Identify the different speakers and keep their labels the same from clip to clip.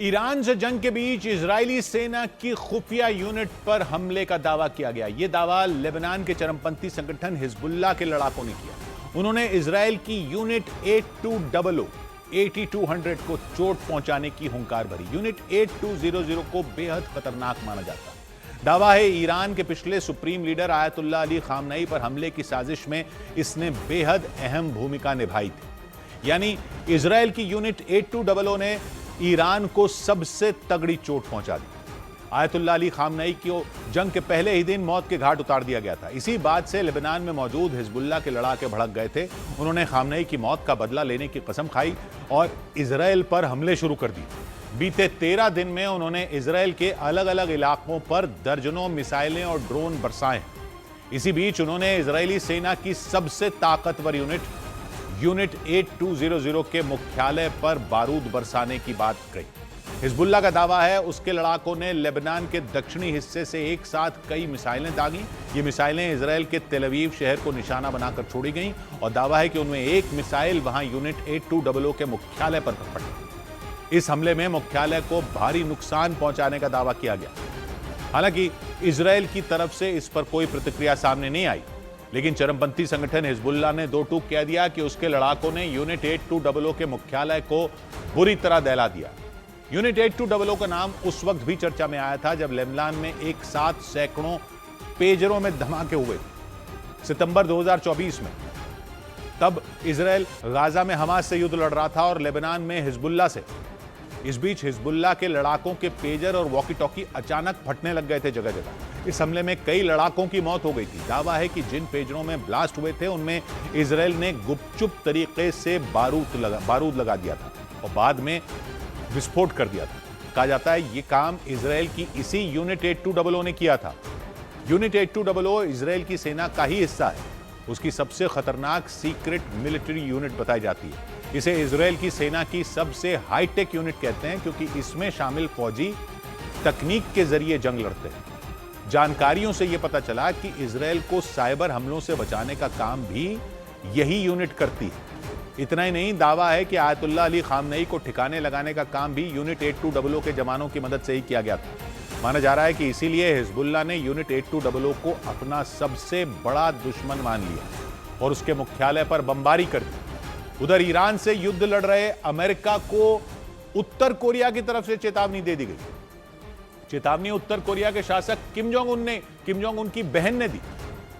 Speaker 1: Iran से जंग के बीच इजरायली सेना की खुफिया यूनिट पर हमले का दावा किया गया। यह दावा लेबनान के चरमपंथी संगठन हिजबुल्लाह के लड़ाकों ने किया। उन्होंने इजरायल की यूनिट 8200 को चोट पहुंचाने की हुंकार भरी। यूनिट 8200 को बेहद खतरनाक माना जाता है। दावा है ईरान के पिछले सुप्रीम लीडर आयतुल्लाह अली खामनई पर हमले की साजिश में इसने बेहद अहम भूमिका निभाई थी। यानी इजरायल की यूनिट 8200 ने ईरान को सबसे तगड़ी चोट पहुंचा दी। आयतुल्लाह अली खामनई को जंग के पहले ही दिन मौत के घाट उतार दिया गया था। इसी बात से लेबनान में मौजूद हिजबुल्लाह के लड़ाके भड़क गए थे। उन्होंने खामनई की मौत का बदला लेने की कसम खाई और इजरायल पर हमले शुरू कर दिए। बीते 13 दिन में उन्होंने इजरायल के अलग अलग इलाकों पर दर्जनों मिसाइलें और ड्रोन बरसाए। इसी बीच उन्होंने इजरायली सेना की सबसे ताकतवर यूनिट 8200 के मुख्यालय पर बारूद बरसाने की बात कही। हिजबुल्लाह का दावा है उसके लड़ाकों ने लेबनान के दक्षिणी हिस्से से एक साथ कई मिसाइलें दागी। ये मिसाइलें इजरायल के तेल अवीव शहर को निशाना बनाकर छोड़ी गईं और दावा है कि उनमें एक मिसाइल वहां यूनिट 8200 के मुख्यालय पर पड़ी। इस हमले में मुख्यालय को भारी नुकसान पहुंचाने का दावा किया गया। हालांकि इजरायल की तरफ से इस पर कोई प्रतिक्रिया सामने नहीं आई, लेकिन चरमपंथी संगठन हिजबुल्लाह ने दो टूक कह दिया कि उसके लड़ाकों ने यूनिट 8200 के मुख्यालय को बुरी तरह दहला दिया। यूनिट 8200 का नाम उस वक्त भी चर्चा में आया था जब लेबनान में एक साथ सैकड़ों पेजरों में धमाके हुए। सितंबर 2024 में तब इजरायल गाजा में हमास से युद्ध लड़ रहा था और लेबनान में हिजबुल्लाह से। इस बीच हिजबुल्लाह के लड़ाकों के पेजर और वॉकी टॉकी अचानक फटने लग गए थे जगह जगह। इस हमले में कई लड़ाकों की मौत हो गई थी। दावा है कि जिन पेजरों में ब्लास्ट हुए थे उनमें इजरायल ने गुपचुप तरीके से बारूद लगा दिया था और बाद में विस्फोट कर दिया था। कहा जाता है यह काम इजरायल की इसी यूनिट 8200 ने किया था। यूनिट 8200 इजरायल की सेना का ही हिस्सा है। उसकी सबसे खतरनाक सीक्रेट मिलिट्री यूनिट बताई जाती है। इसे इजरायल की सेना की सबसे हाईटेक यूनिट कहते हैं क्योंकि इसमें शामिल फौजी तकनीक के जरिए जंग लड़ते हैं। जानकारियों से यह पता चला कि इजरायल को साइबर हमलों से बचाने का काम भी यही यूनिट करती है। इतना ही नहीं, दावा है कि आयतुल्लाह अली खामनई को ठिकाने लगाने का काम भी यूनिट 8200 के जवानों की मदद से ही किया गया था। माना जा रहा है कि इसीलिए हिजबुल्लाह ने यूनिट 8200 को अपना सबसे बड़ा दुश्मन मान लिया और उसके मुख्यालय पर बमबारी कर दी। उधर ईरान से युद्ध लड़ रहे अमेरिका को उत्तर कोरिया की तरफ से चेतावनी दे दी गई। चेतावनी उत्तर कोरिया के शासक किम जोंग उन की बहन ने दी।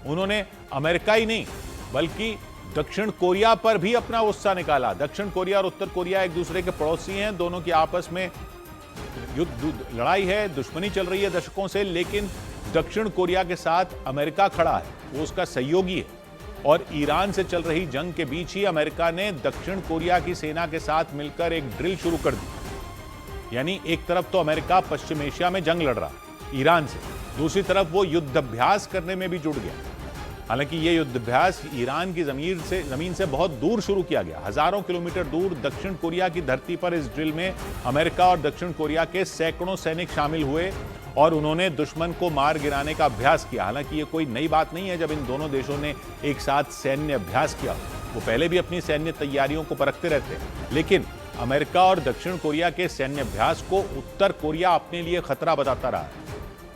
Speaker 1: उन्होंने अमेरिका ही नहीं बल्कि दक्षिण कोरिया पर भी अपना गुस्सा निकाला। दक्षिण कोरिया और उत्तर कोरिया एक दूसरे के पड़ोसी हैं। दोनों की आपस में लड़ाई है, दुश्मनी चल रही है दशकों से, लेकिन दक्षिण कोरिया के साथ अमेरिका खड़ा है, वो उसका सहयोगी है। और ईरान से चल रही जंग के बीच ही अमेरिका ने दक्षिण कोरिया की सेना के साथ मिलकर एक ड्रिल शुरू कर दी। यानी एक तरफ तो अमेरिका पश्चिम एशिया में जंग लड़ रहा ईरान से, दूसरी तरफ वो युद्धाभ्यास करने में भी जुड़ गया। हालांकि ये युद्धाभ्यास ईरान की जमीन से बहुत दूर शुरू किया गया। हजारों किलोमीटर दूर दक्षिण कोरिया की धरती पर इस ड्रिल में अमेरिका और दक्षिण कोरिया के सैकड़ों सैनिक शामिल हुए और उन्होंने दुश्मन को मार गिराने का अभ्यास किया। हालांकि ये कोई नई बात नहीं है जब इन दोनों देशों ने एक साथ सैन्य अभ्यास किया। वो पहले भी अपनी सैन्य तैयारियों को परखते रहते हैं, लेकिन अमेरिका और दक्षिण कोरिया के सैन्य अभ्यास को उत्तर कोरिया अपने लिए खतरा बताता रहा है।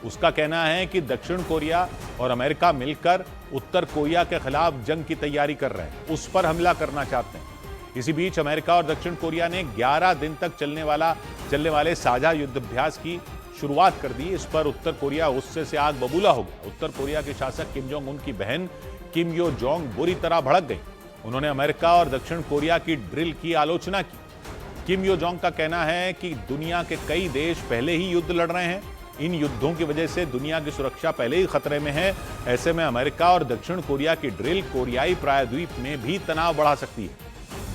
Speaker 1: उसका कहना है कि दक्षिण कोरिया और अमेरिका मिलकर उत्तर कोरिया के खिलाफ जंग की तैयारी कर रहे हैं, उस पर हमला करना चाहते हैं। इसी बीच अमेरिका और दक्षिण कोरिया ने 11 दिन तक चलने वाले साझा युद्धाभ्यास की शुरुआत कर दी। इस पर उत्तर कोरिया गुस्से से आग बबूला हो गया। उत्तर कोरिया के शासक किम जोंग उन की बहन किम यो जोंग बुरी तरह भड़क गई। उन्होंने अमेरिका और दक्षिण कोरिया की ड्रिल की आलोचना की। किम यो जोंग का कहना है कि दुनिया के कई देश पहले ही युद्ध लड़ रहे हैं। इन युद्धों की वजह से दुनिया की सुरक्षा पहले ही खतरे में है। ऐसे में अमेरिका और दक्षिण कोरिया की ड्रिल कोरियाई प्रायद्वीप में भी तनाव बढ़ा सकती है।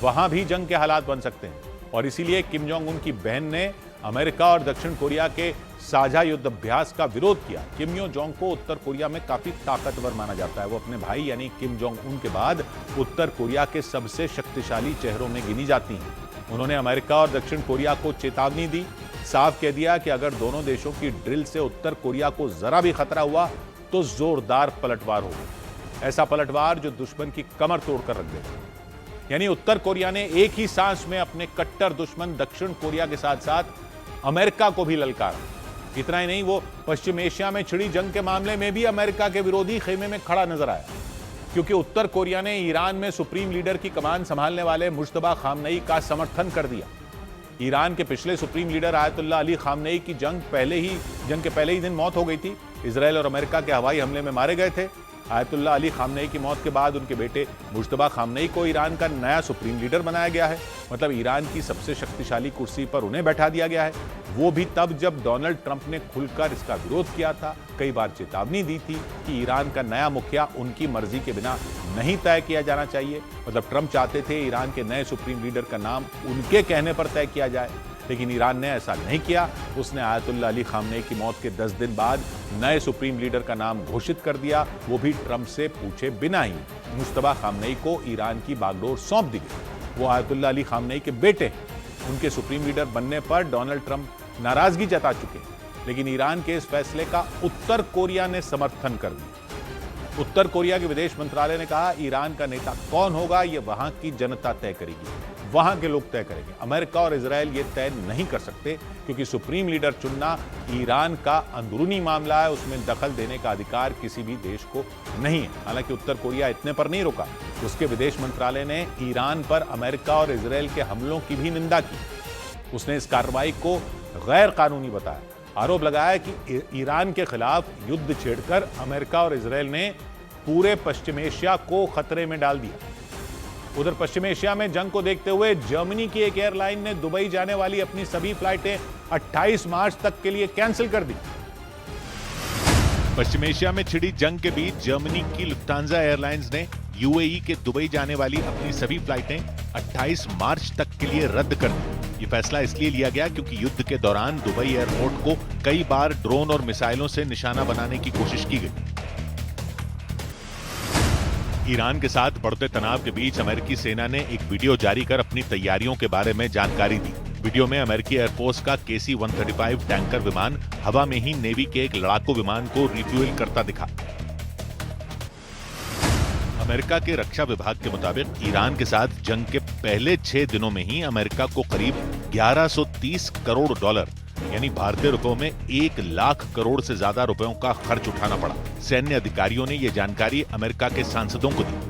Speaker 1: वहां भी जंग के हालात बन सकते हैं और इसीलिए किम जोंग उन की बहन ने अमेरिका और दक्षिण कोरिया के साझा युद्धाभ्यास का विरोध किया। किम यो जोंग को उत्तर कोरिया में काफी ताकतवर माना जाता है। वो अपने भाई यानी किम जोंग उन के बाद उत्तर कोरिया के सबसे शक्तिशाली चेहरों में गिनी जाती हैं। उन्होंने अमेरिका और दक्षिण कोरिया को चेतावनी दी, साफ कह दिया कि अगर दोनों देशों की ड्रिल से उत्तर कोरिया को जरा भी खतरा हुआ तो जोरदार पलटवार होगा। ऐसा पलटवार जो दुश्मन की कमर तोड़कर रख देगा। यानी उत्तर कोरिया ने एक ही सांस में अपने कट्टर दुश्मन दक्षिण कोरिया के साथ साथ अमेरिका को भी ललकारा। इतना ही नहीं, वो पश्चिम एशिया में छिड़ी जंग के मामले में भी अमेरिका के विरोधी खेमे में खड़ा नजर आया, क्योंकि उत्तर कोरिया ने ईरान में सुप्रीम लीडर की कमान संभालने वाले मुश्तबा खामनई का समर्थन कर दिया। ईरान के पिछले सुप्रीम लीडर आयतुल्ला अली खामनई की जंग के पहले ही दिन मौत हो गई थी। इजराइल और अमेरिका के हवाई हमले में मारे गए थे। आयतुल्ला अली खामनई की मौत के बाद उनके बेटे मुश्तबा खामनई को ईरान का नया सुप्रीम लीडर बनाया गया है। मतलब ईरान की सबसे शक्तिशाली कुर्सी पर उन्हें बैठा दिया गया है, वो भी तब जब डोनाल्ड ट्रंप ने खुलकर इसका विरोध किया था, कई बार चेतावनी दी थी कि ईरान का नया मुखिया उनकी मर्जी के बिना नहीं तय किया जाना चाहिए। मतलब ट्रंप चाहते थे ईरान के नए सुप्रीम लीडर का नाम उनके कहने पर तय किया जाए, लेकिन ईरान ने ऐसा नहीं किया। उसने आयतुल्ला अली खामनई की मौत के 10 दिन बाद नए सुप्रीम लीडर का नाम घोषित कर दिया, वो भी ट्रंप से पूछे बिना ही। मुश्तबा खामनई को ईरान की बागडोर सौंप दी गई। वो आयतुल्ला अली खामनई के बेटे हैं। उनके सुप्रीम लीडर बनने पर डोनाल्ड ट्रंप नाराजगी जता चुके, लेकिन ईरान के इस फैसले का उत्तर कोरिया ने समर्थन कर दिया। उत्तर कोरिया के विदेश मंत्रालय ने कहा, ईरान का नेता कौन होगा ये वहां की जनता तय करेगी, वहां के लोग तय करेंगे। अमेरिका और इजराइल ये तय नहीं कर सकते, क्योंकि सुप्रीम लीडर चुनना ईरान का अंदरूनी मामला है, उसमें दखल देने का अधिकार किसी भी देश को नहीं है। हालांकि उत्तर कोरिया इतने पर नहीं रुका, उसके विदेश मंत्रालय ने ईरान पर अमेरिका और इजराइल के हमलों की भी निंदा की। उसने इस कार्रवाई को गैर कानूनी बताया। आरोप लगाया कि ईरान के खिलाफ युद्ध छेड़कर अमेरिका और इजराइल ने पूरे पश्चिम एशिया को खतरे में डाल दिया। उधर पश्चिम एशिया में जंग को देखते हुए जर्मनी की एक एयरलाइन ने दुबई जाने वाली अपनी सभी फ्लाइटें 28 मार्च तक के लिए कैंसिल कर दी। पश्चिम एशिया में छिड़ी जंग के बीच जर्मनी की लुफ्तांजा एयरलाइंस ने यूएई के दुबई जाने वाली अपनी सभी फ्लाइटें 28 मार्च तक के लिए रद्द कर दी। ये फैसला इसलिए लिया गया क्योंकि युद्ध के दौरान दुबई एयरपोर्ट को कई बार ड्रोन और मिसाइलों से निशाना बनाने की कोशिश की गई। ईरान के साथ बढ़ते तनाव के बीच अमेरिकी सेना ने एक वीडियो जारी कर अपनी तैयारियों के बारे में जानकारी दी। वीडियो में अमेरिकी एयरफोर्स का KC-135 टैंकर विमान हवा में ही नेवी के एक लड़ाकू विमान को रिफ्यूल करता दिखा। अमेरिका के रक्षा विभाग के मुताबिक ईरान के साथ जंग के पहले 6 दिनों में ही अमेरिका को करीब 1130 करोड़ डॉलर यानी भारतीय रुपयों में 1 लाख करोड़ से ज्यादा रुपयों का खर्च उठाना पड़ा। सैन्य अधिकारियों ने यह जानकारी अमेरिका के सांसदों को दी।